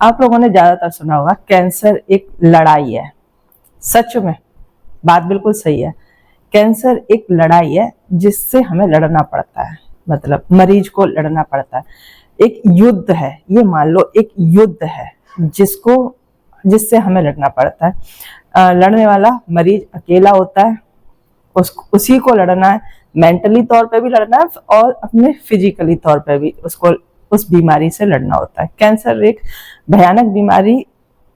आप लोगों ने ज्यादातर सुना होगा कैंसर एक लड़ाई है। सच में बात बिल्कुल सही है। कैंसर एक लड़ाई है जिससे हमें लड़ना पड़ता है, मतलब मरीज को लड़ना पड़ता है। एक युद्ध है, ये मान लो एक युद्ध है जिससे हमें लड़ना पड़ता है। लड़ने वाला मरीज अकेला होता है, उसी को लड़ना है, मेंटली तौर पे भी लड़ना है और अपने फिजिकली तौर पे भी उसको उस बीमारी से लड़ना होता है। कैंसर एक भयानक बीमारी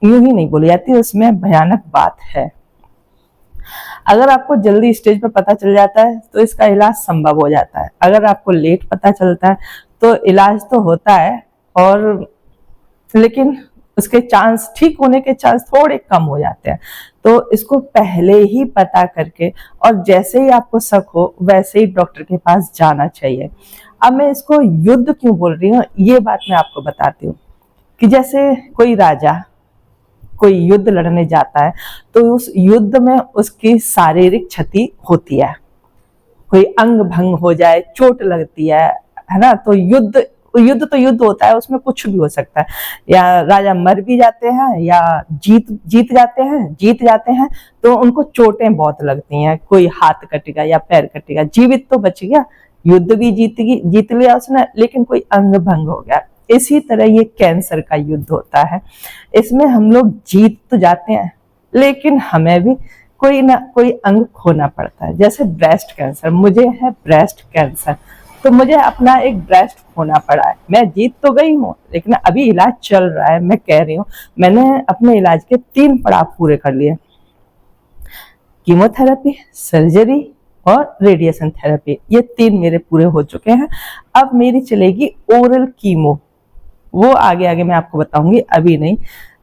यूं ही नहीं बोली जाती, उसमें भयानक बात है। अगर आपको जल्दी स्टेज पर पता चल जाता है तो इसका इलाज संभव हो जाता है। अगर आपको लेट पता चलता है तो इलाज तो होता है और लेकिन उसके चांस, ठीक होने के चांस थोड़े कम हो जाते हैं। तो इसको पहले ही पता करके और जैसे ही आपको शक हो वैसे ही डॉक्टर के पास जाना चाहिए। अब मैं इसको युद्ध क्यों बोल रही हूँ ये बात मैं आपको बताती हूँ कि जैसे कोई राजा कोई युद्ध लड़ने जाता है तो उस युद्ध में उसकी शारीरिक क्षति होती है, कोई अंग भंग हो जाए, चोट लगती है ना। तो युद्ध तो युद्ध होता है, उसमें कुछ भी हो सकता है। या राजा मर भी जाते हैं या जीत जाते हैं तो उनको चोटें बहुत लगती हैं, कोई हाथ कटेगा या पैर कटेगा, जीवित तो बच गया, युद्ध भी जीत लिया उसने, लेकिन कोई अंग भंग हो गया। इसी तरह ये कैंसर का युद्ध होता है। इसमें हम लोग जीत तो जाते हैं लेकिन हमें भी कोई ना कोई अंग खोना पड़ता है। जैसे ब्रेस्ट कैंसर, मुझे है ब्रेस्ट कैंसर, तो मुझे अपना एक ब्रेस्ट खोना पड़ा है। मैं जीत तो गई हूँ लेकिन अभी इलाज चल रहा है। मैं कह रही हूँ मैंने अपने इलाज के 3 पड़ाव पूरे कर लिए, कीमोथेरेपी, सर्जरी और रेडिएशन थेरेपी। ये 3 मेरे पूरे हो चुके हैं। अब मेरी चलेगी ओरल कीमो, वो आगे मैं आपको बताऊंगी, अभी नहीं।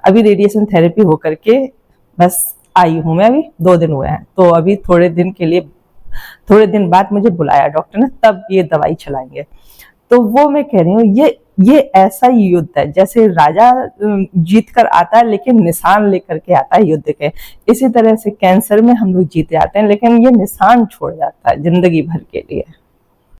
अभी रेडिएशन थेरेपी हो करके बस आई हूं मैं, अभी 2 दिन हुए हैं। तो अभी थोड़े दिन बाद मुझे बुलाया डॉक्टर ने, तब ये दवाई चलाएंगे। तो वो मैं कह रही हूँ ये ऐसा ही युद्ध है जैसे राजा जीत कर आता है लेकिन निशान लेकर के आता है युद्ध के। इसी तरह से कैंसर में हम लोग जीत जाते हैं लेकिन ये निशान छोड़ जाता है जिंदगी भर के लिए।